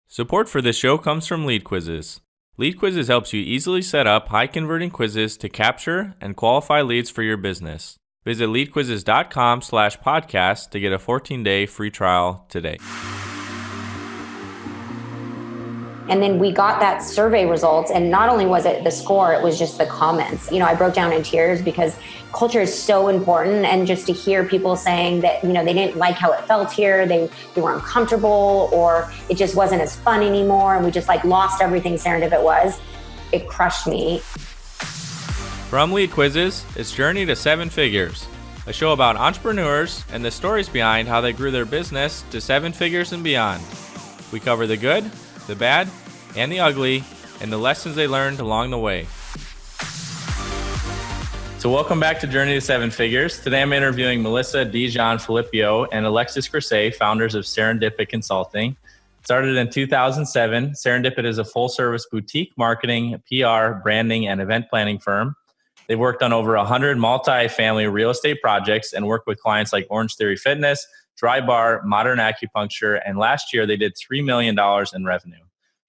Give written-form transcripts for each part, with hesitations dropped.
Support for this show comes from LeadQuizzes. LeadQuizzes helps you easily set up high-converting quizzes to capture and qualify leads for your business. Visit leadquizzes.com/podcast to get a 14-day free trial today. And then we got that survey results, and not only was it the score, it was just the comments. I broke down in tears because culture is so important, and just to hear people saying that, they didn't like how it felt here, they were uncomfortable, or it just wasn't as fun anymore, and we just lost everything Serendipit was. It crushed me. From LeadQuizzes, it's Journey to Seven Figures, a show about entrepreneurs and the stories behind how they grew their business to seven figures and beyond. We cover the good, the bad, and the ugly, and the lessons they learned along the way. So welcome back to Journey to Seven Figures. Today I'm interviewing Melissa DiGianfilippo and Alexis Krisay, founders of Serendipit Consulting. Started in 2007, Serendipit is a full-service boutique marketing, PR, branding, and event planning firm. They've worked on over 100 multi-family real estate projects and worked with clients like Orangetheory Fitness, Dry Bar, Modern Acupuncture, and last year they did $3 million in revenue.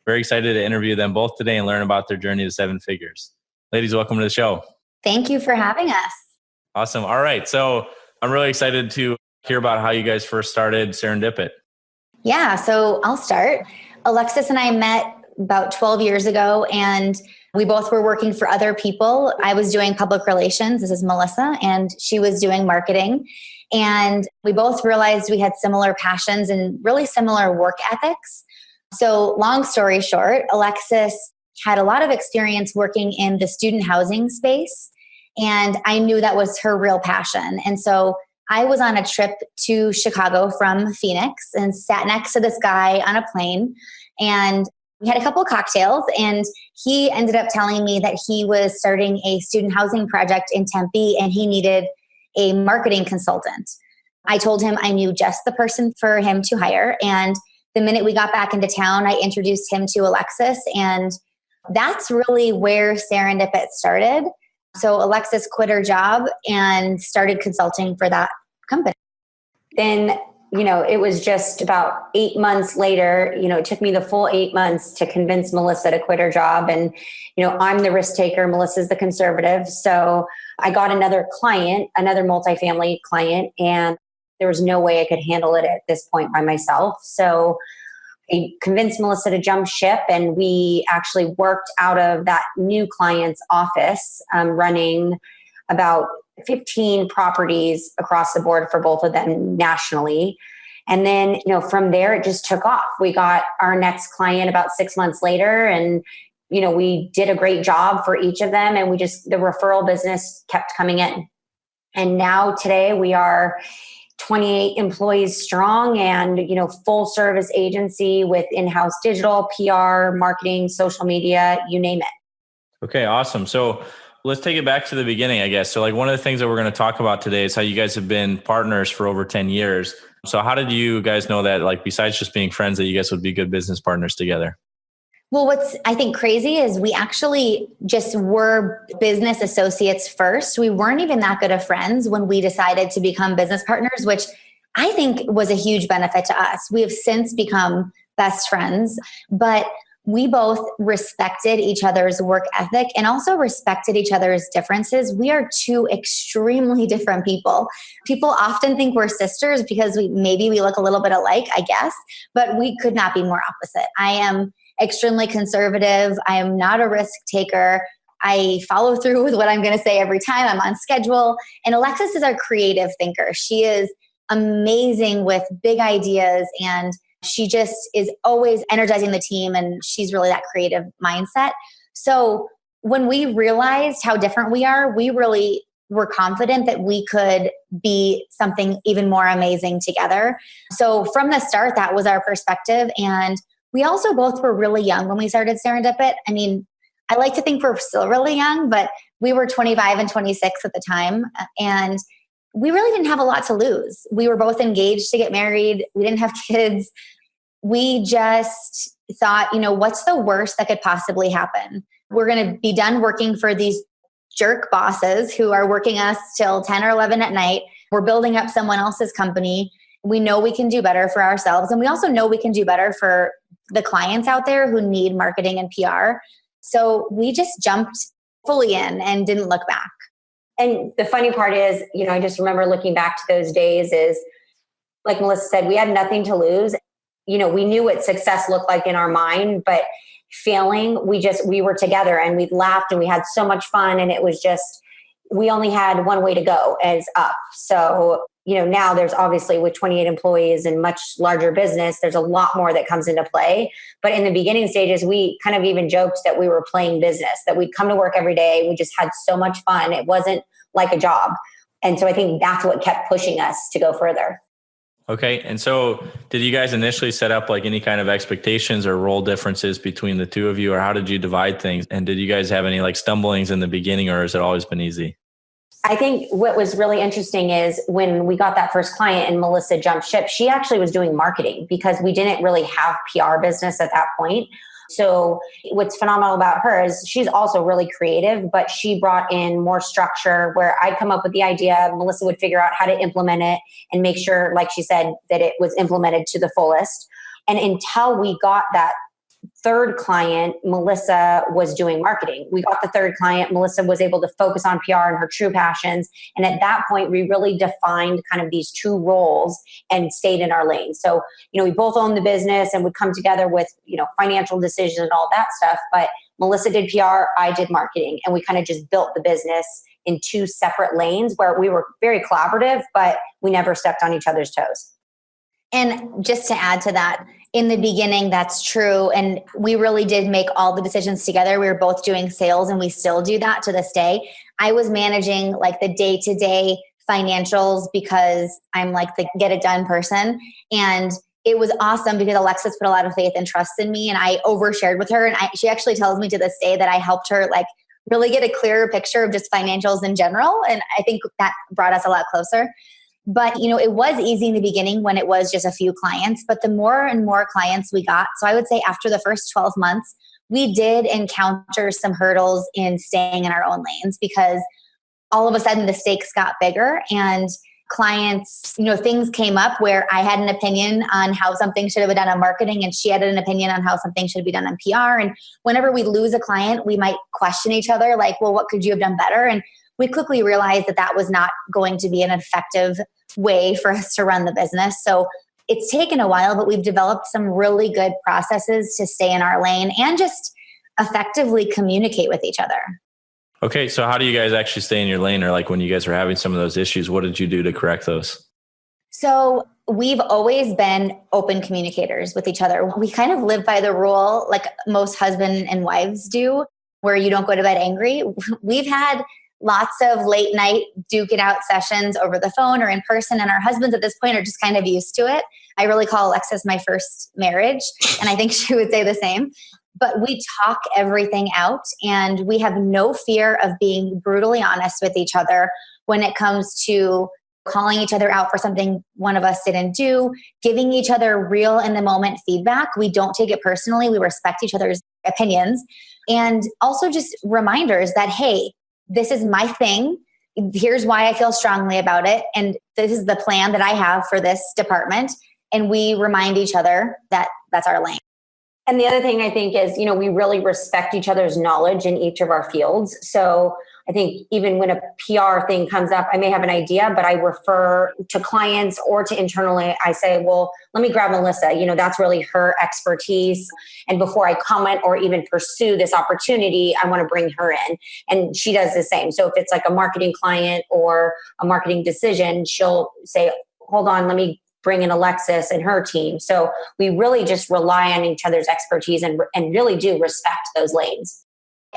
Very excited to interview them both today and learn about their journey to seven figures. Ladies, welcome to the show. Thank you for having us. Awesome. All right. So I'm really excited to hear about how you guys first started Serendipit. Yeah, so I'll start. Alexis and I met about 12 years ago, and we both were working for other people. I was doing public relations. This is Melissa, and she was doing marketing. And we both realized we had similar passions and really similar work ethics. So long story short, Alexis had a lot of experience working in the student housing space, and I knew that was her real passion. And so I was on a trip to Chicago from Phoenix and sat next to this guy on a plane, and we had a couple of cocktails, and he ended up telling me that he was starting a student housing project in Tempe and he needed a marketing consultant. I told him I knew just the person for him to hire. And the minute we got back into town, I introduced him to Alexis. And that's really where Serendipit started. So Alexis quit her job and started consulting for that company. Then, it was just about 8 months later, it took me the full 8 months to convince Melissa to quit her job. And, I'm the risk taker, Melissa's the conservative. So I got another client, another multifamily client, and there was no way I could handle it at this point by myself. So I convinced Melissa to jump ship, and we actually worked out of that new client's office, running about 15 properties across the board for both of them nationally. And then, from there, it just took off. We got our next client about 6 months later, and, we did a great job for each of them. And the referral business kept coming in. And now today we are 28 employees strong and, full service agency with in-house digital, PR, marketing, social media, you name it. Okay, awesome. So let's take it back to the beginning, I guess. So one of the things that we're going to talk about today is how you guys have been partners for over 10 years. So how did you guys know that, besides just being friends, that you guys would be good business partners together? Well, what's I think crazy is we actually just were business associates first. We weren't even that good of friends when we decided to become business partners, which I think was a huge benefit to us. We have since become best friends, but we both respected each other's work ethic and also respected each other's differences. We are two extremely different people. People often think we're sisters because we look a little bit alike, I guess, but we could not be more opposite. I am extremely conservative. I am not a risk taker. I follow through with what I'm going to say every time. I'm on schedule. And Alexis is our creative thinker. She is amazing with big ideas, and she just is always energizing the team, and she's really that creative mindset. So when we realized how different we are, we really were confident that we could be something even more amazing together. So from the start, that was our perspective. And we also both were really young when we started Serendipit. I mean, I like to think we're still really young, but we were 25 and 26 at the time. And we really didn't have a lot to lose. We were both engaged to get married. We didn't have kids. We just thought, what's the worst that could possibly happen? We're going to be done working for these jerk bosses who are working us till 10 or 11 at night. We're building up someone else's company. We know we can do better for ourselves. And we also know we can do better for the clients out there who need marketing and PR. So we just jumped fully in and didn't look back. And the funny part is, I just remember looking back to those days is, like Melissa said, we had nothing to lose. We knew what success looked like in our mind, but failing, we were together and we laughed and we had so much fun. And it was just, we only had one way to go, as up. So, now there's obviously, with 28 employees and much larger business, there's a lot more that comes into play. But in the beginning stages, we kind of even joked that we were playing business, that we'd come to work every day. We just had so much fun. It wasn't like a job. And so I think that's what kept pushing us to go further. Okay. And so did you guys initially set up like any kind of expectations or role differences between the two of you, or how did you divide things? And did you guys have any like stumblings in the beginning, or has it always been easy? I think what was really interesting is when we got that first client and Melissa jumped ship, she actually was doing marketing because we didn't really have PR business at that point. So what's phenomenal about her is she's also really creative, but she brought in more structure where I'd come up with the idea, Melissa would figure out how to implement it and make sure, like she said, that it was implemented to the fullest. And until we got that third client, Melissa was doing marketing. We got the third client, Melissa was able to focus on PR and her true passions. And at that point, we really defined kind of these two roles and stayed in our lane. So, we both owned the business and would come together with, financial decisions and all that stuff. But Melissa did PR, I did marketing. And we kind of just built the business in two separate lanes where we were very collaborative, but we never stepped on each other's toes. And just to add to that, in the beginning, that's true. And we really did make all the decisions together. We were both doing sales and we still do that to this day. I was managing like the day-to-day financials because I'm like the get it done person. And it was awesome because Alexis put a lot of faith and trust in me, and I overshared with her. And she actually tells me to this day that I helped her like really get a clearer picture of just financials in general. And I think that brought us a lot closer. But, it was easy in the beginning when it was just a few clients, but the more and more clients we got, so I would say after the first 12 months, we did encounter some hurdles in staying in our own lanes because all of a sudden the stakes got bigger and clients, things came up where I had an opinion on how something should have been done on marketing and she had an opinion on how something should be done on PR. And whenever we lose a client, we might question each other like, well, what could you have done better? And we quickly realized that that was not going to be an effective way for us to run the business. So it's taken a while, but we've developed some really good processes to stay in our lane and just effectively communicate with each other. Okay. So how do you guys actually stay in your lane? Or like when you guys were having some of those issues, what did you do to correct those? So we've always been open communicators with each other. We kind of live by the rule, like most husband and wives do, where you don't go to bed angry. We've had lots of late night duke it out sessions over the phone or in person. And our husbands at this point are just kind of used to it. I really call Alexis my first marriage. And I think she would say the same. But we talk everything out and we have no fear of being brutally honest with each other when it comes to calling each other out for something one of us didn't do, giving each other real in the moment feedback. We don't take it personally. We respect each other's opinions. And also just reminders that, hey, this is my thing. Here's why I feel strongly about it. And this is the plan that I have for this department. And we remind each other that that's our lane. And the other thing I think is, we really respect each other's knowledge in each of our fields. So I think even when a PR thing comes up, I may have an idea, but I refer to clients or to internally. I say, well, let me grab Melissa. That's really her expertise. And before I comment or even pursue this opportunity, I want to bring her in. And she does the same. So if it's like a marketing client or a marketing decision, she'll say, hold on, let me bring in Alexis and her team. So we really just rely on each other's expertise and really do respect those lanes.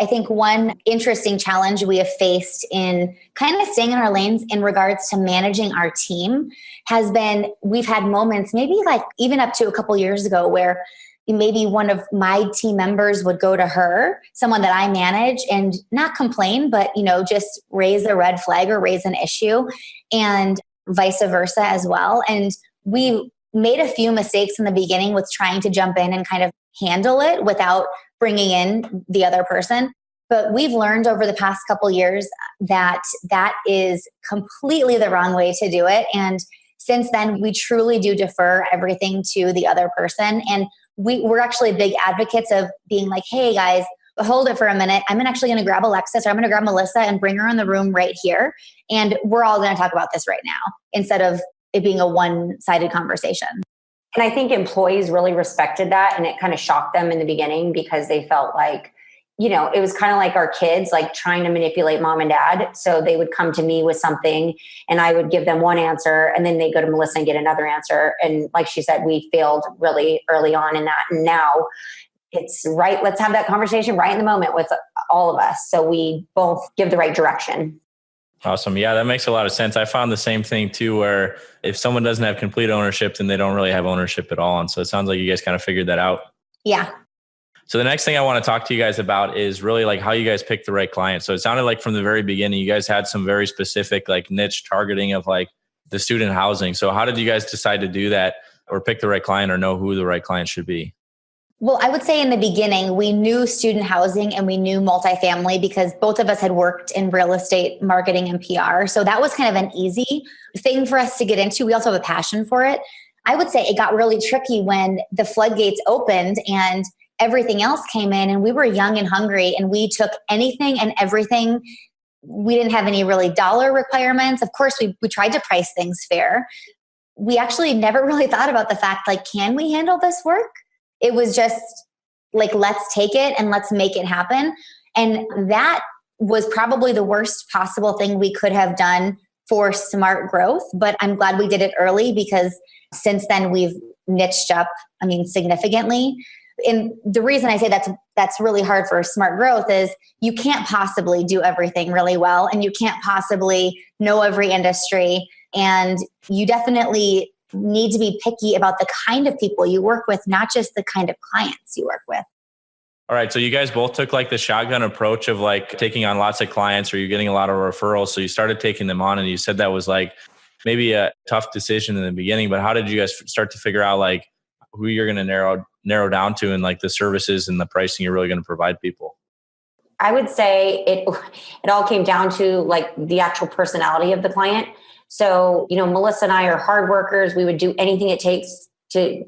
I think one interesting challenge we have faced in kind of staying in our lanes in regards to managing our team has been, we've had moments, maybe like even up to a couple years ago, where maybe one of my team members would go to her, someone that I manage, and not complain, but, just raise a red flag or raise an issue, and vice versa as well. And we made a few mistakes in the beginning with trying to jump in and kind of handle it without bringing in the other person. But we've learned over the past couple years that that is completely the wrong way to do it. And since then, we truly do defer everything to the other person. And we're actually big advocates of being like, hey guys, hold it for a minute. I'm actually going to grab Alexis, or I'm going to grab Melissa and bring her in the room right here. And we're all going to talk about this right now, instead of it being a one-sided conversation. And I think employees really respected that. And it kind of shocked them in the beginning because they felt like, it was kind of like our kids, like trying to manipulate mom and dad. So they would come to me with something and I would give them one answer, and then they go to Melissa and get another answer. And like she said, we failed really early on in that. And now it's right. Let's have that conversation right in the moment with all of us, so we both give the right direction. Awesome. Yeah, that makes a lot of sense. I found the same thing too, where if someone doesn't have complete ownership, then they don't really have ownership at all. And so it sounds like you guys kind of figured that out. Yeah. So the next thing I want to talk to you guys about is really like how you guys pick the right client. So it sounded like from the very beginning, you guys had some very specific like niche targeting of like the student housing. So how did you guys decide to do that, or pick the right client, or know who the right client should be? Well, I would say in the beginning, we knew student housing and we knew multifamily because both of us had worked in real estate marketing and PR. So that was kind of an easy thing for us to get into. We also have a passion for it. I would say it got really tricky when the floodgates opened and everything else came in, and we were young and hungry and we took anything and everything. We didn't have any really dollar requirements. Of course, we tried to price things fair. We actually never really thought about the fact, like, can we handle this work? It was just like, let's take it and let's make it happen. And that was probably the worst possible thing we could have done for smart growth. But I'm glad we did it early, because since then we've niched up, significantly. And the reason I say that's really hard for smart growth is you can't possibly do everything really well, and you can't possibly know every industry. And you definitely need to be picky about the kind of people you work with, not just the kind of clients you work with. All right. So you guys both took like the shotgun approach of like taking on lots of clients, or you're getting a lot of referrals. So you started taking them on, and you said that was like maybe a tough decision in the beginning, but how did you guys start to figure out like who you're going to narrow down to, and like the services and the pricing you're really going to provide people? I would say it all came down to like the actual personality of the client. So, Melissa and I are hard workers. We would do anything it takes to,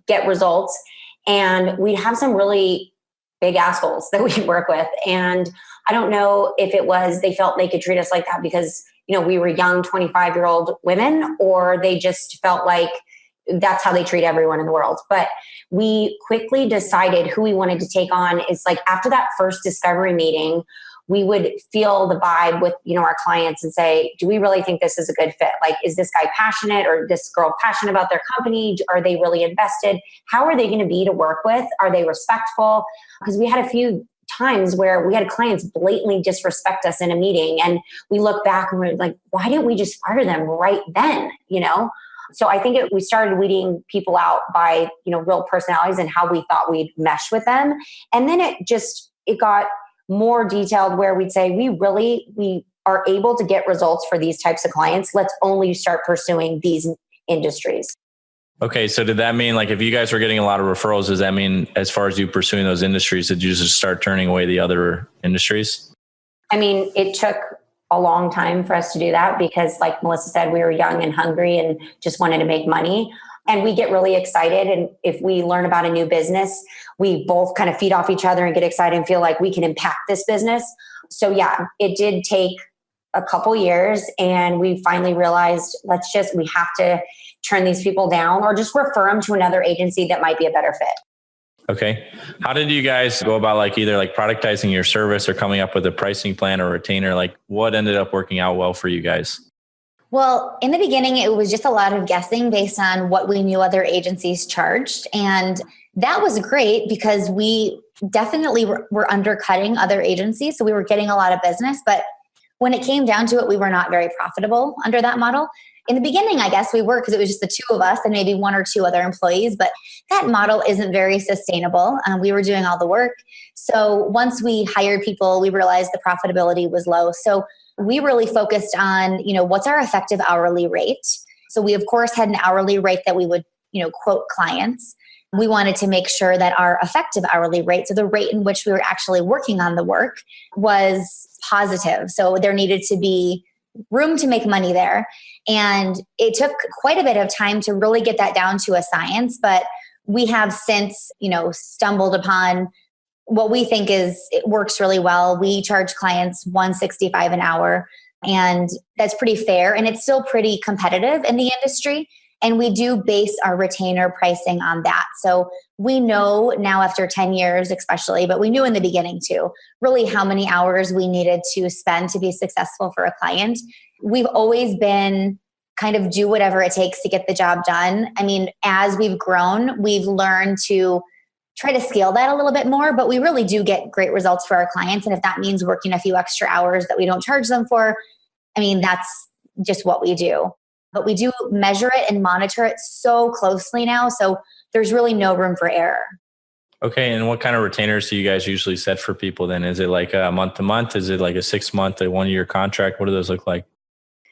get results. And we have some really big assholes that we work with. And I don't know if it was they felt they could treat us like that because, we were young 25-year-old women, or they just felt like that's how they treat everyone in the world. But we quickly decided who we wanted to take on. Is like after that first discovery meeting, we would feel the vibe with, our clients and say, do we really think this is a good fit? Like, is this guy passionate, or this girl passionate about their company? Are they really invested? How are they going to be to work with? Are they respectful? Because we had a few times where we had clients blatantly disrespect us in a meeting, and we look back and we're like, why didn't we just fire them right then? So I think we started weeding people out by, real personalities and how we thought we'd mesh with them. And then it got more detailed where we'd say, we are able to get results for these types of clients. Let's only start pursuing these industries. Okay. So did that mean like, if you guys were getting a lot of referrals, does that mean as far as you pursuing those industries, did you just start turning away the other industries? It took a long time for us to do that because, like Melissa said, we were young and hungry and just wanted to make money. And we get really excited. And if we learn about a new business, we both kind of feed off each other and get excited and feel like we can impact this business. So yeah, it did take a couple years, and we finally realized we have to turn these people down or just refer them to another agency that might be a better fit. Okay. How did you guys go about like either like productizing your service or coming up with a pricing plan or retainer? Like what ended up working out well for you guys? Well, in the beginning, it was just a lot of guessing based on what we knew other agencies charged. And that was great because we definitely were undercutting other agencies. So we were getting a lot of business. But when it came down to it, we were not very profitable under that model. In the beginning, I guess we were because it was just the two of us and maybe one or two other employees. But that model isn't very sustainable. We were doing all the work. So once we hired people, we realized the profitability was low. So we really focused on, what's our effective hourly rate? So we, of course, had an hourly rate that we would, quote clients. We wanted to make sure that our effective hourly rate, so the rate in which we were actually working on the work, was positive. So there needed to be room to make money there. And it took quite a bit of time to really get that down to a science. But we have since, stumbled upon what we think it works really well. We charge clients $165 an hour, and that's pretty fair. And it's still pretty competitive in the industry. And we do base our retainer pricing on that. So we know now after 10 years, especially, but we knew in the beginning too, really how many hours we needed to spend to be successful for a client. We've always been kind of do whatever it takes to get the job done. I mean, as we've grown, we've learned to try to scale that a little bit more, but we really do get great results for our clients. And if that means working a few extra hours that we don't charge them for, I mean, that's just what we do. But we do measure it and monitor it so closely now. So there's really no room for error. Okay. And what kind of retainers do you guys usually set for people then? Is it like a month to month? Is it like a 6 month, a 1 year contract? What do those look like?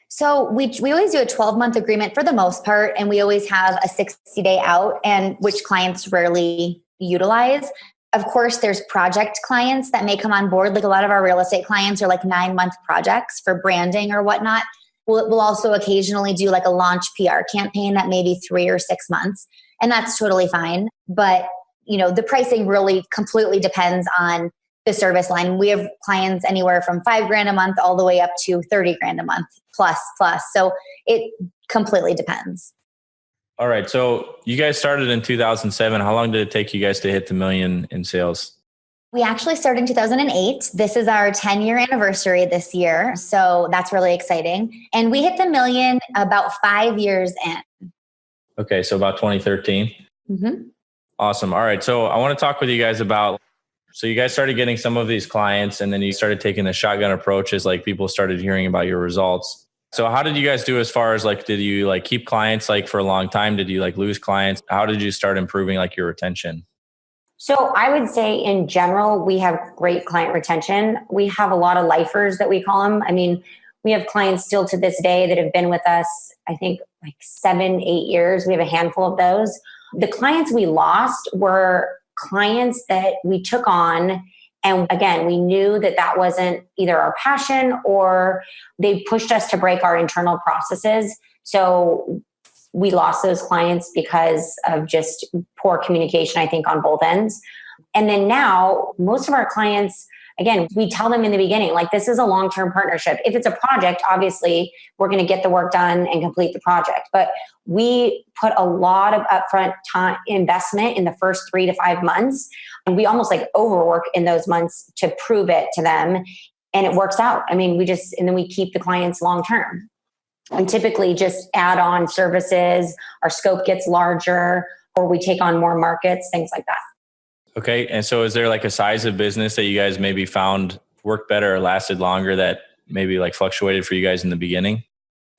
So we always do a 12-month agreement for the most part. And we always have a 60-day out, and which clients rarely utilize. Of course, there's project clients that may come on board. Like a lot of our real estate clients are like 9-month projects for branding or whatnot. We'll also occasionally do like a launch PR campaign that may be 3 or 6 months. And that's totally fine. But, the pricing really completely depends on the service line. We have clients anywhere from $5,000 a month all the way up to $30,000 a month plus. So it completely depends. All right. So you guys started in 2007. How long did it take you guys to hit the $1 million in sales? We actually started in 2008. This is our 10-year anniversary this year. So that's really exciting. And we hit the $1 million about 5 years in. Okay. So about 2013. Mm-hmm. Awesome. All right. So I want to talk with you guys about, so you guys started getting some of these clients, and then you started taking the shotgun approaches, like people started hearing about your results. So how did you guys do as far as did you keep clients for a long time? Did you lose clients? How did you start improving your retention? So I would say in general, we have great client retention. We have a lot of lifers that we call them. I mean, we have clients still to this day that have been with us, I think 7-8 years. We have a handful of those. The clients we lost were clients that we took on. And again, we knew that wasn't either our passion, or they pushed us to break our internal processes. So we lost those clients because of just poor communication, I think, on both ends. And then now most of our clients, again, we tell them in the beginning, this is a long-term partnership. If it's a project, obviously we're going to get the work done and complete the project. But we put a lot of upfront time investment in the first 3 to 5 months. And we almost overwork in those months to prove it to them. And it works out. I mean, and then we keep the clients long-term. And typically just add on services, our scope gets larger, or we take on more markets, things like that. Okay. And so is there a size of business that you guys maybe found worked better or lasted longer that maybe fluctuated for you guys in the beginning?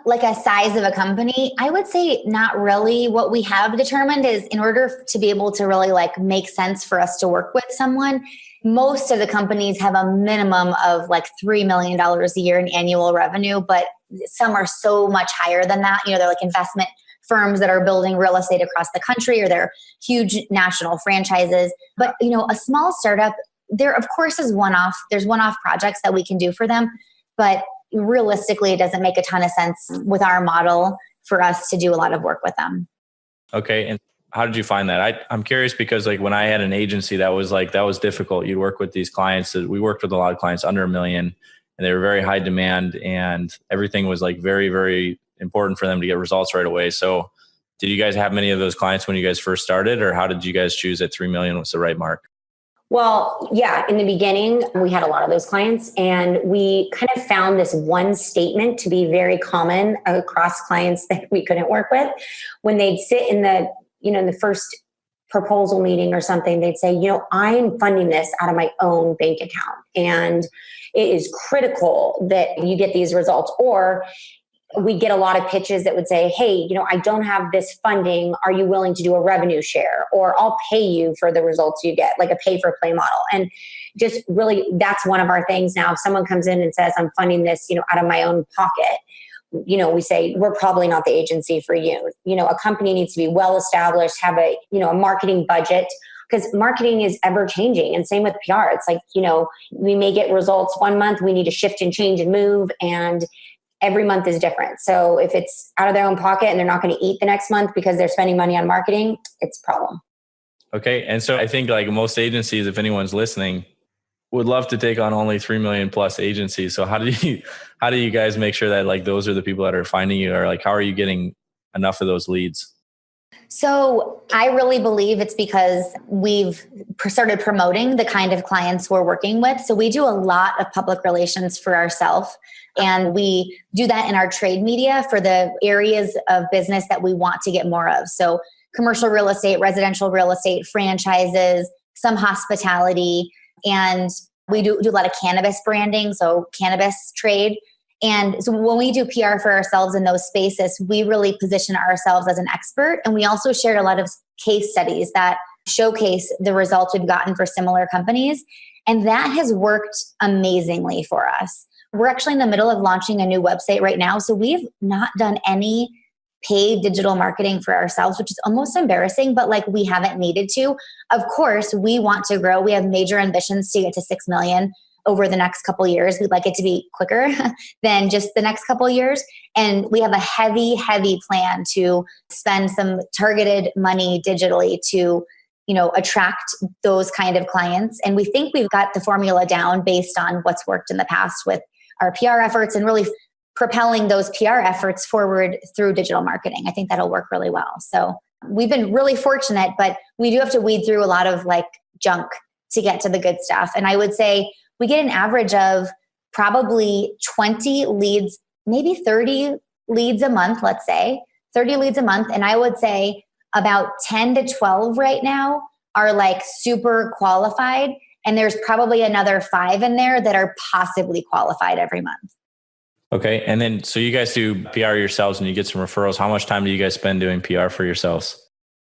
Like a size of a company, I would say not really. What we have determined is in order to be able to really make sense for us to work with someone, most of the companies have a minimum of $3 million a year in annual revenue, but some are so much higher than that. They're investment firms that are building real estate across the country, or they're huge national franchises. But, a small startup, there of course is there's one-off projects that we can do for them, but realistically, it doesn't make a ton of sense with our model for us to do a lot of work with them. Okay. And how did you find that? I'm curious because when I had an agency that was difficult. You'd work with these clients. We worked with a lot of clients under $1 million, and they were very high demand, and everything was very, very important for them to get results right away. So did you guys have many of those clients when you guys first started, or how did you guys choose that 3 million was the right mark? Well, yeah, in the beginning, we had a lot of those clients, and we kind of found this one statement to be very common across clients that we couldn't work with. When they'd sit in the first proposal meeting or something, they'd say, I'm funding this out of my own bank account, and it is critical that you get these results. Or we get a lot of pitches that would say, hey, I don't have this funding. Are you willing to do a revenue share? Or I'll pay you for the results you get, like a pay for play model. And just really, that's one of our things now. If someone comes in and says, I'm funding this, out of my own pocket, we say, we're probably not the agency for you. A company needs to be well established, have a marketing budget, because marketing is ever changing. And same with PR. It's we may get results one month, we need to shift and change and move. And every month is different. So if it's out of their own pocket and they're not going to eat the next month because they're spending money on marketing, it's a problem. Okay. And so I think like most agencies, if anyone's listening, would love to take on only 3 million plus agencies. So how do you guys make sure that like those are the people that are finding you, or like how are you getting enough of those leads? So I really believe it's because we've started promoting the kind of clients we're working with. So we do a lot of public relations for ourselves, and we do that in our trade media for the areas of business that we want to get more of. So commercial real estate, residential real estate, franchises, some hospitality, and we do a lot of cannabis branding, so cannabis trade. And so when we do PR for ourselves in those spaces, we really position ourselves as an expert. And we also shared a lot of case studies that showcase the results we've gotten for similar companies. And that has worked amazingly for us. We're actually in the middle of launching a new website right now. So we've not done any paid digital marketing for ourselves, which is almost embarrassing, but like we haven't needed to. Of course, we want to grow. We have major ambitions to get to 6 million over the next couple of years. We'd like it to be quicker than just the next couple of years. And we have a heavy plan to spend some targeted money digitally to, attract those kind of clients. And we think we've got the formula down based on what's worked in the past with our PR efforts and really propelling those PR efforts forward through digital marketing. I think that'll work really well. So we've been really fortunate, but we do have to weed through a lot of like junk to get to the good stuff. And I would say we get an average of probably 20 leads, maybe 30 leads a month, let's say 30 leads a month. And I would say about 10 to 12 right now are like super qualified. And there's probably another 5 in there that are possibly qualified every month. Okay. And then, so you guys do PR yourselves and you get some referrals. How much time do you guys spend doing PR for yourselves?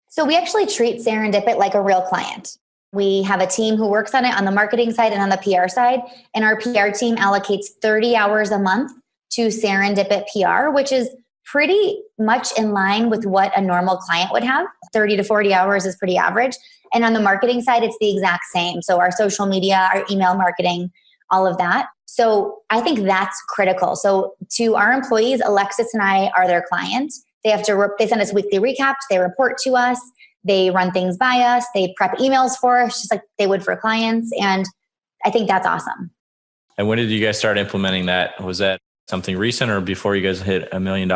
So we actually treat Serendipit like a real client. We have a team who works on it on the marketing side and on the PR side. And our PR team allocates 30 hours a month to Serendipit PR, which is pretty much in line with what a normal client would have. 30 to 40 hours is pretty average. And on the marketing side, it's the exact same. So our social media, our email marketing, all of that. So I think that's critical. So to our employees, Alexis and I are their clients. They send us weekly recaps. They report to us. They run things by us. They prep emails for us, just like they would for clients. And I think that's awesome. And when did you guys start implementing that? Was that something recent or before you guys hit $1 million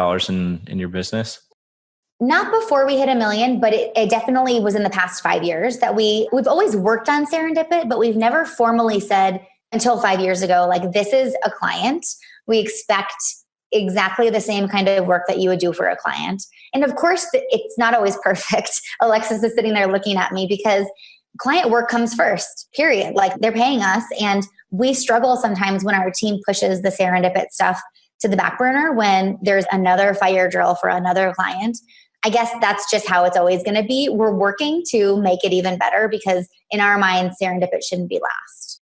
in your business? Not before we hit 1 million, but it definitely was in the past 5 years that we've always worked on Serendipit, but we've never formally said until 5 years ago, like, this is a client. We expect exactly the same kind of work that you would do for a client. And of course, it's not always perfect. Alexis is sitting there looking at me because client work comes first, period. Like, they're paying us. And we struggle sometimes when our team pushes the Serendipit stuff to the back burner when there's another fire drill for another client. I guess that's just how it's always going to be. We're working to make it even better because in our minds, Serendipit shouldn't be last.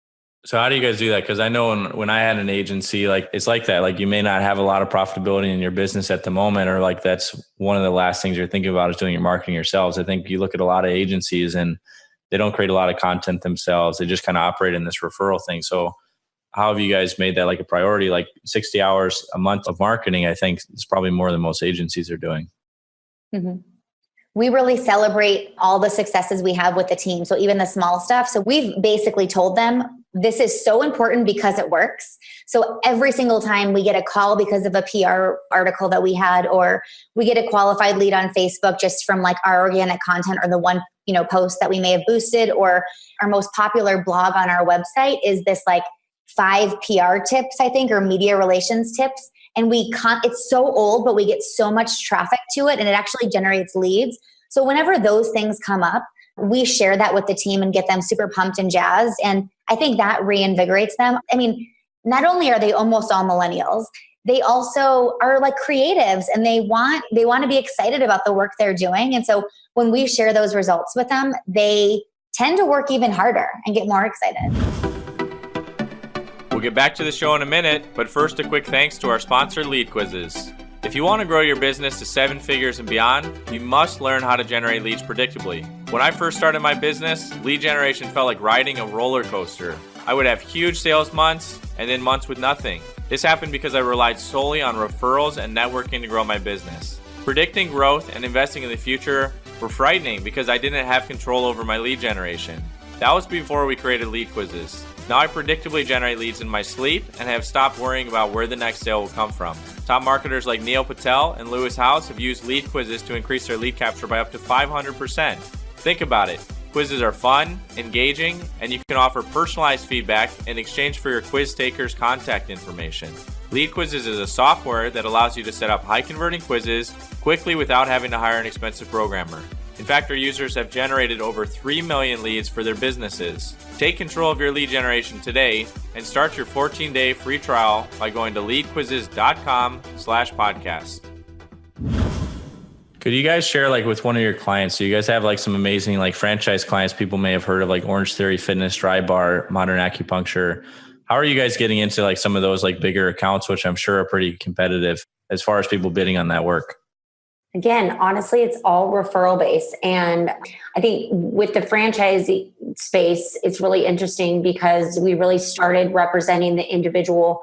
So how do you guys do that? Because I know when I had an agency, like it's like that. Like you may not have a lot of profitability in your business at the moment, or like that's one of the last things you're thinking about is doing your marketing yourselves. I think you look at a lot of agencies and they don't create a lot of content themselves. They just kind of operate in this referral thing. So how have you guys made that like a priority? Like 60 hours a month of marketing, I think is probably more than most agencies are doing. Mm-hmm. We really celebrate all the successes we have with the team. So even the small stuff. So we've basically told them this is so important because it works. So every single time we get a call because of a PR article that we had, or we get a qualified lead on Facebook just from like our organic content or the one, post that we may have boosted, or our most popular blog on our website is this like 5 PR tips, I think, or media relations tips. And it's so old, but we get so much traffic to it and it actually generates leads. So whenever those things come up, we share that with the team and get them super pumped and jazzed. And I think that reinvigorates them. I mean, not only are they almost all millennials, they also are like creatives and they want to be excited about the work they're doing. And so when we share those results with them, they tend to work even harder and get more excited. We'll get back to the show in a minute, but first a quick thanks to our sponsor, LeadQuizzes. If you want to grow your business to 7 figures and beyond, you must learn how to generate leads predictably. When I first started my business, lead generation felt like riding a roller coaster. I would have huge sales months and then months with nothing. This happened because I relied solely on referrals and networking to grow my business. Predicting growth and investing in the future were frightening because I didn't have control over my lead generation. That was before we created LeadQuizzes. Now I predictably generate leads in my sleep and have stopped worrying about where the next sale will come from. Top marketers like Neil Patel and Lewis House have used LeadQuizzes to increase their lead capture by up to 500%. Think about it. Quizzes are fun, engaging, and you can offer personalized feedback in exchange for your quiz taker's contact information. LeadQuizzes is a software that allows you to set up high-converting quizzes quickly without having to hire an expensive programmer. In fact, our users have generated over 3 million leads for their businesses. Take control of your lead generation today and start your 14-day free trial by going to leadquizzes.com/podcast. Could you guys share with one of your clients? So you guys have some amazing franchise clients people may have heard of, like Orangetheory Fitness, Dry Bar, Modern Acupuncture. How are you guys getting into some of those bigger accounts, which I'm sure are pretty competitive as far as people bidding on that work? Again, honestly, it's all referral based. And I think with the franchise space, it's really interesting because we really started representing the individual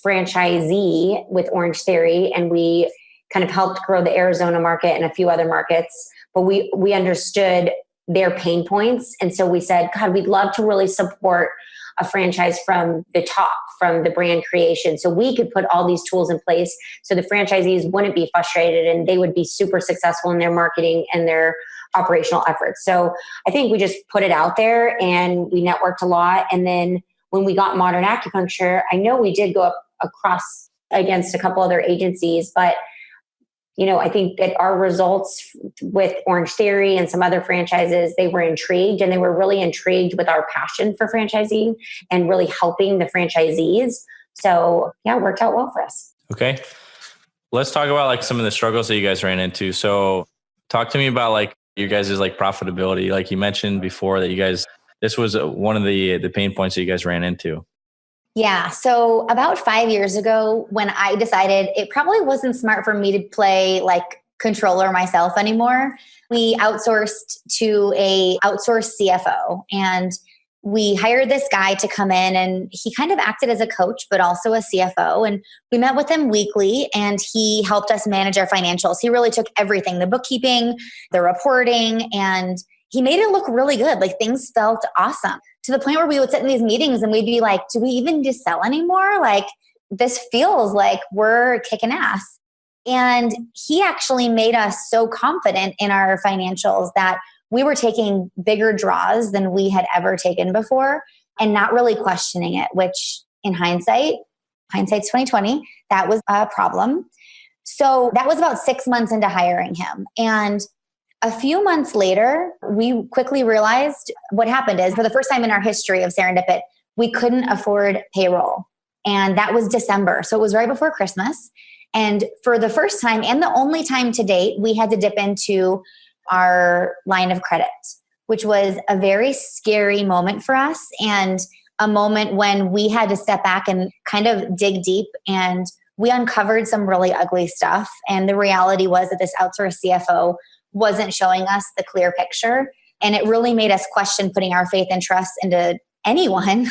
franchisee with Orangetheory, and we kind of helped grow the Arizona market and a few other markets. But we understood their pain points. And so we said, God, we'd love to really support a franchise from the top, from the brand creation. So we could put all these tools in place so the franchisees wouldn't be frustrated and they would be super successful in their marketing and their operational efforts. So I think we just put it out there and we networked a lot. And then when we got Modern Acupuncture, I know we did go up across against a couple other agencies, but I think that our results with Orangetheory and some other franchises, they were intrigued, and they were really intrigued with our passion for franchising and really helping the franchisees. So yeah, it worked out well for us. Okay. Let's talk about some of the struggles that you guys ran into. So talk to me about your guys' profitability. Like you mentioned before that this was one of the pain points that you guys ran into. Yeah. So about 5 years ago, when I decided it probably wasn't smart for me to play controller myself anymore, we outsourced to a outsourced CFO, and we hired this guy to come in, and he kind of acted as a coach, but also a CFO. And we met with him weekly, and he helped us manage our financials. He really took everything, the bookkeeping, the reporting, and he made it look really good. Things felt awesome, to the point where we would sit in these meetings and we'd be like, do we even just sell anymore? This feels like we're kicking ass. And he actually made us so confident in our financials that we were taking bigger draws than we had ever taken before and not really questioning it, which in hindsight's 2020, that was a problem. So that was about 6 months into hiring him. And a few months later, we quickly realized what happened is, for the first time in our history of Serendipit, we couldn't afford payroll. And that was December. So it was right before Christmas. And for the first time and the only time to date, we had to dip into our line of credit, which was a very scary moment for us, and a moment when we had to step back and kind of dig deep, and we uncovered some really ugly stuff. And the reality was that this outsourced CFO wasn't showing us the clear picture. And it really made us question putting our faith and trust into anyone,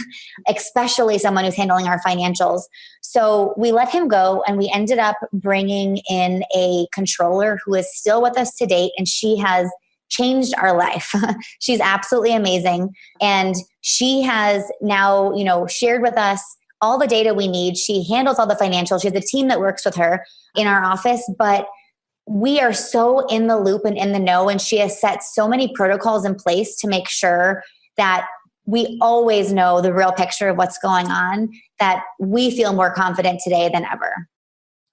especially someone who's handling our financials. So we let him go, and we ended up bringing in a controller who is still with us to date, and she has changed our life. She's absolutely amazing. And she has now, shared with us all the data we need. She handles all the financials. She has a team that works with her in our office, but we are so in the loop and in the know, and she has set so many protocols in place to make sure that we always know the real picture of what's going on, that we feel more confident today than ever.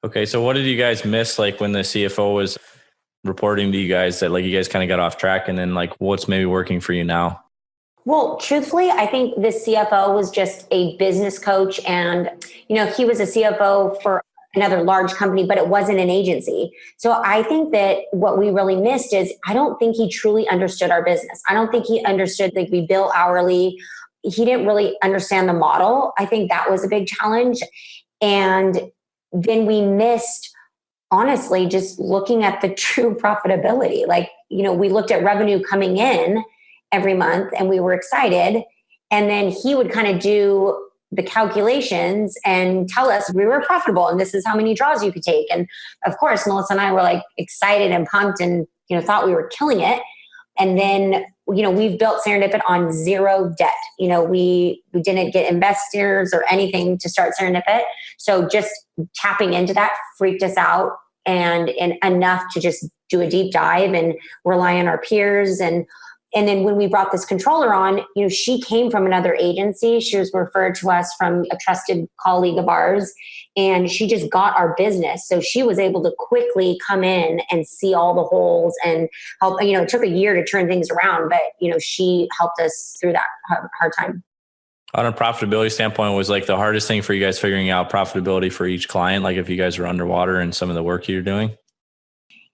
Okay. So what did you guys miss when the CFO was reporting to you guys that you guys kind of got off track, and then what's maybe working for you now? Well, truthfully, I think the CFO was just a business coach, and, he was a CFO for another large company, but it wasn't an agency. So I think that what we really missed is, I don't think he truly understood our business. I don't think he understood that we bill hourly. He didn't really understand the model. I think that was a big challenge. And then we missed, honestly, just looking at the true profitability. We looked at revenue coming in every month and we were excited. And then he would kind of do the calculations and tell us we were profitable and this is how many draws you could take. And of course, Melissa and I were excited and pumped and thought we were killing it. And then, we've built Serendipit on zero debt. We didn't get investors or anything to start Serendipit. So just tapping into that freaked us out and enough to just do a deep dive and rely on our peers. And then when we brought this controller on, she came from another agency. She was referred to us from a trusted colleague of ours, and she just got our business. So she was able to quickly come in and see all the holes and help. It took a year to turn things around, but she helped us through that hard time. On a profitability standpoint, was like the hardest thing for you guys figuring out profitability for each client? Like if you guys were underwater in some of the work you're doing?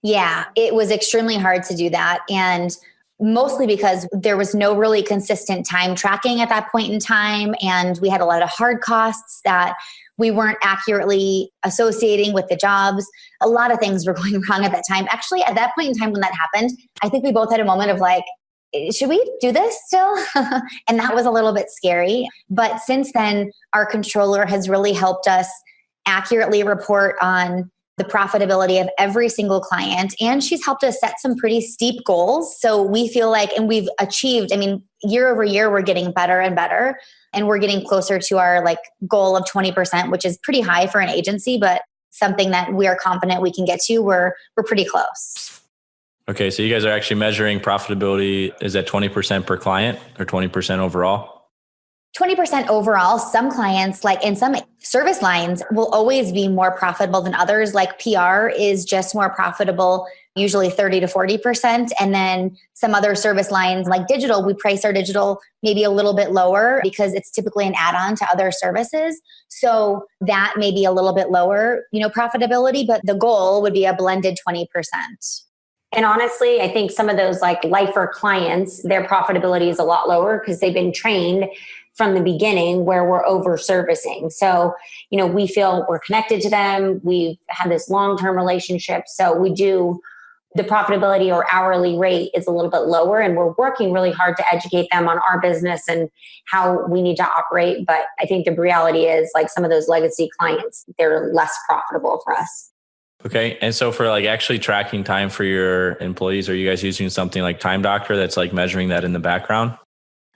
Yeah, it was extremely hard to do that. And mostly because there was no really consistent time tracking at that point in time. And we had a lot of hard costs that we weren't accurately associating with the jobs. A lot of things were going wrong at that time. Actually, at that point in time when that happened, I think we both had a moment of like, should we do this still? And that was a little bit scary. But since then, our controller has really helped us accurately report on the profitability of every single client. And she's helped us set some pretty steep goals. So we feel like, and we've achieved, year over year, we're getting better and better. And we're getting closer to our goal of 20%, which is pretty high for an agency, but something that we are confident we can get to. We're pretty close. Okay. So you guys are actually measuring profitability. Is that 20% per client or 20% overall? 20% overall. Some clients, in some service lines, will always be more profitable than others. Like PR is just more profitable, usually 30 to 40%. And then some other service lines like digital, we price our digital maybe a little bit lower because it's typically an add-on to other services. So that may be a little bit lower, profitability, but the goal would be a blended 20%. And honestly, I think some of those lifer clients, their profitability is a lot lower because they've been trained from the beginning where we're over servicing. So, we feel we're connected to them. We've had this long-term relationship. So the profitability or hourly rate is a little bit lower, and we're working really hard to educate them on our business and how we need to operate. But I think the reality is some of those legacy clients, they're less profitable for us. Okay. And so for actually tracking time for your employees, are you guys using something like Time Doctor that's measuring that in the background?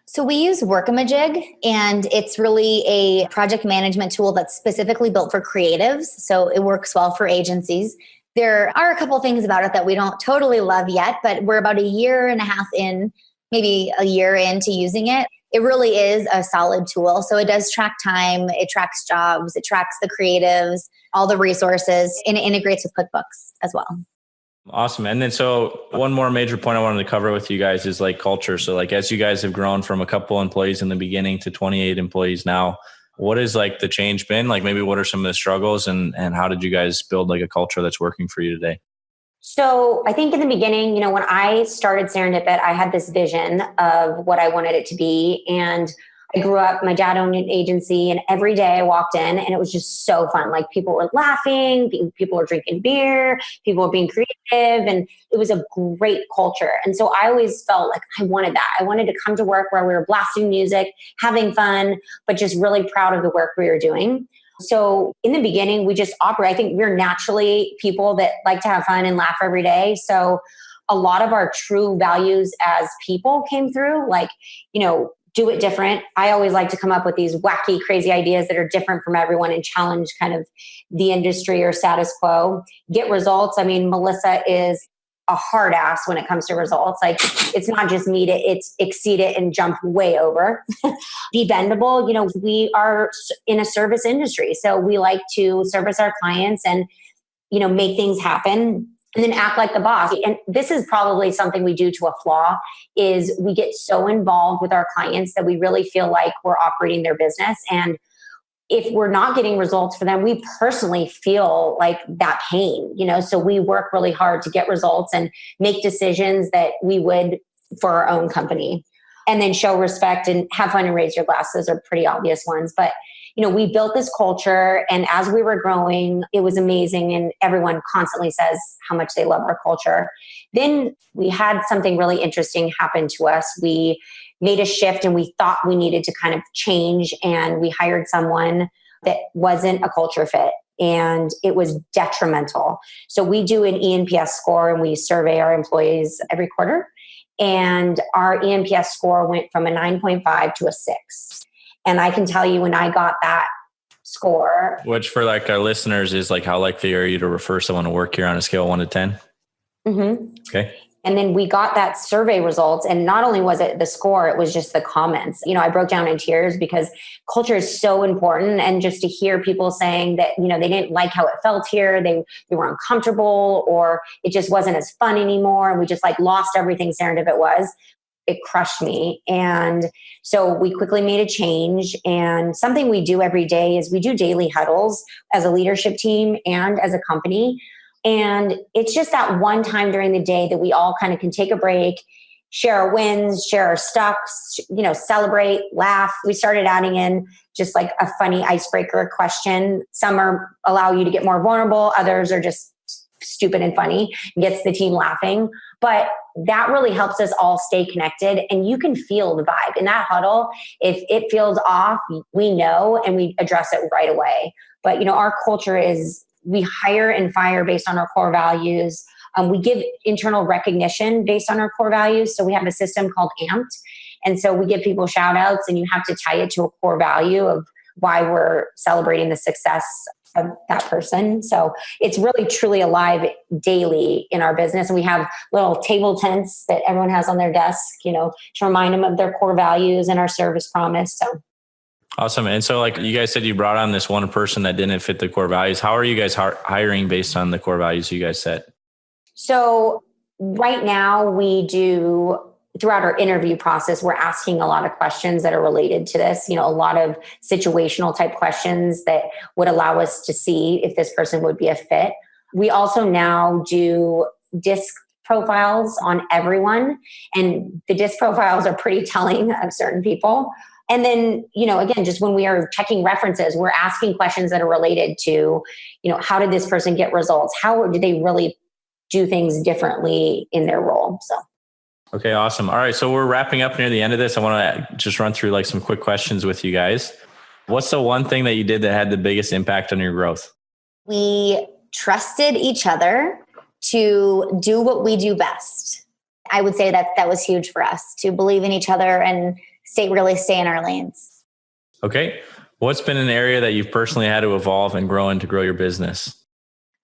So we use Workamajig, and it's really a project management tool that's specifically built for creatives. So it works well for agencies. There are a couple things about it that we don't totally love yet, but we're about a year and a half in, maybe a year into using it. It really is a solid tool. So it does track time, it tracks jobs, it tracks the creatives, all the resources, and it integrates with QuickBooks as well. Awesome. And then so one more major point I wanted to cover with you guys is culture. So as you guys have grown from a couple employees in the beginning to 28 employees now, what is the change been? Maybe what are some of the struggles and how did you guys build a culture that's working for you today? So I think in the beginning, when I started Serendipit, I had this vision of what I wanted it to be. And I grew up, my dad owned an agency, and every day I walked in and it was just so fun. People were laughing, people were drinking beer, people were being creative, and it was a great culture. And so I always felt like I wanted that. I wanted to come to work where we were blasting music, having fun, but just really proud of the work we were doing. So in the beginning, we just operate. I think we're naturally people that like to have fun and laugh every day. So a lot of our true values as people came through, do it different. I always like to come up with these wacky, crazy ideas that are different from everyone and challenge kind of the industry or status quo. Get results. Melissa is a hard ass when it comes to results. It's not just meet it, it's exceed it and jump way over. Be bendable. We are in a service industry. So we like to service our clients and, make things happen. And then act like the boss. And this is probably something we do to a flaw, is we get so involved with our clients that we really feel like we're operating their business. And if we're not getting results for them, we personally feel that pain, so we work really hard to get results and make decisions that we would for our own company. And then show respect and have fun and raise your glass. Those are pretty obvious ones. But we built this culture, and as we were growing, it was amazing. And everyone constantly says how much they love our culture. Then we had something really interesting happen to us. We made a shift and we thought we needed to kind of change, and we hired someone that wasn't a culture fit. and it was detrimental. So we do an eNPS score and we survey our employees every quarter. And our eNPS score went from a 9.5 to a 6. And I can tell you when I got that score. Which for like our listeners is like, how likely are you to refer someone to work here on a scale of 1 to 10? Mm-hmm. Okay. And then we got that survey results. And not only was it the score, it was just the comments. I broke down in tears because culture is so important. And just to hear people saying that, they didn't like how it felt here, they were uncomfortable, or it just wasn't as fun anymore. And we just like lost everything Serendipit was. It crushed me. And so we quickly made a change. And something we do every day is we do daily huddles as a leadership team and as a company. And it's just that one time during the day that we all kind of can take a break, share our wins, share our stucks, celebrate, laugh. We started adding in just like a funny icebreaker question. Some allow you to get more vulnerable. Others are just stupid and funny, gets the team laughing. But that really helps us all stay connected, and you can feel the vibe in that huddle. If it feels off, we know, and we address it right away. But our culture is, we hire and fire based on our core values. We give internal recognition based on our core values. So we have a system called AMPed. And so we give people shout outs, and you have to tie it to a core value of why we're celebrating the success of that person. So it's really truly alive daily in our business. And we have little table tents that everyone has on their desk, to remind them of their core values and our service promise. So awesome. And so like you guys said, you brought on this one person that didn't fit the core values. How are you guys hiring based on the core values you guys set? So right now we do, throughout our interview process, we're asking a lot of questions that are related to this, a lot of situational type questions that would allow us to see if this person would be a fit. We also now do DISC profiles on everyone, and the DISC profiles are pretty telling of certain people. And then, again, just when we are checking references, we're asking questions that are related to, how did this person get results? How did they really do things differently in their role? So. Okay, awesome. All right. So we're wrapping up near the end of this. I want to just run through like some quick questions with you guys. What's the one thing that you did that had the biggest impact on your growth? We trusted each other to do what we do best. I would say that was huge for us, to believe in each other and stay in our lanes. Okay. What's been an area that you've personally had to evolve and grow in to grow your business?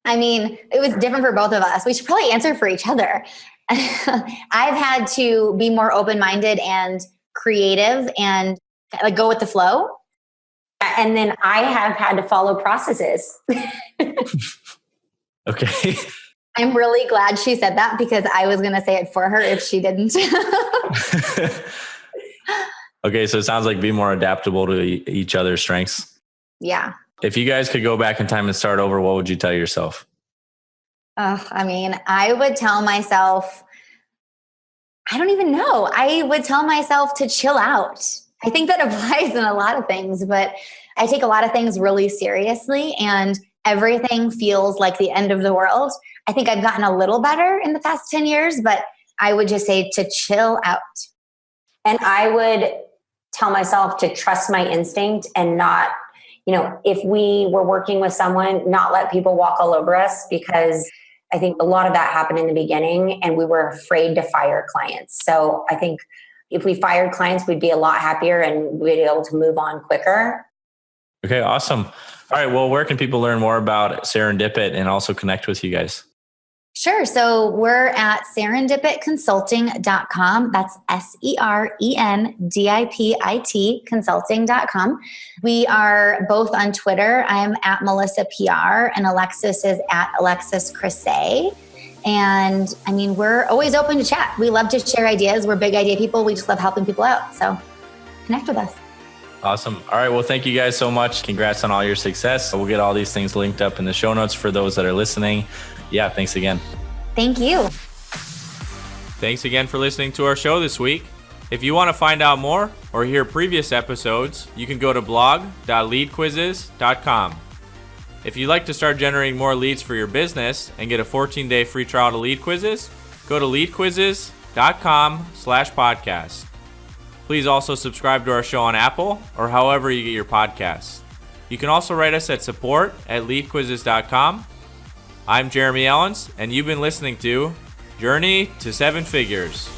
I mean, it was different for both of us. We should probably answer for each other. I've had to be more open-minded and creative and like go with the flow. And then I have had to follow processes. Okay. I'm really glad she said that, because I was going to say it for her if she didn't. Okay. So it sounds like be more adaptable to each other's strengths. Yeah. If you guys could go back in time and start over, what would you tell yourself? I would tell myself, I don't even know. I would tell myself to chill out. I think that applies in a lot of things, but I take a lot of things really seriously, and everything feels like the end of the world. I think I've gotten a little better in the past 10 years, but I would just say to chill out. And I would tell myself to trust my instinct and not, if we were working with someone, not let people walk all over us, because I think a lot of that happened in the beginning and we were afraid to fire clients. So I think if we fired clients, we'd be a lot happier and we'd be able to move on quicker. Okay, awesome. All right. Well, where can people learn more about Serendipit and also connect with you guys? Sure. So we're at serendipitconsulting.com. That's SERENDIPIT consulting.com. We are both on Twitter. I'm at Melissa PR and Alexis is at Alexis Krisay. And we're always open to chat. We love to share ideas. We're big idea people. We just love helping people out. So connect with us. Awesome. All right. Well, thank you guys so much. Congrats on all your success. We'll get all these things linked up in the show notes for those that are listening. Yeah, thanks again. Thank you. Thanks again for listening to our show this week. If you want to find out more or hear previous episodes, you can go to blog.leadquizzes.com. If you'd like to start generating more leads for your business and get a 14-day free trial to LeadQuizzes, go to leadquizzes.com/podcast. Please also subscribe to our show on Apple or however you get your podcasts. You can also write us at support@leadquizzes.com. I'm Jeremy Ellens, and you've been listening to Journey to Seven Figures.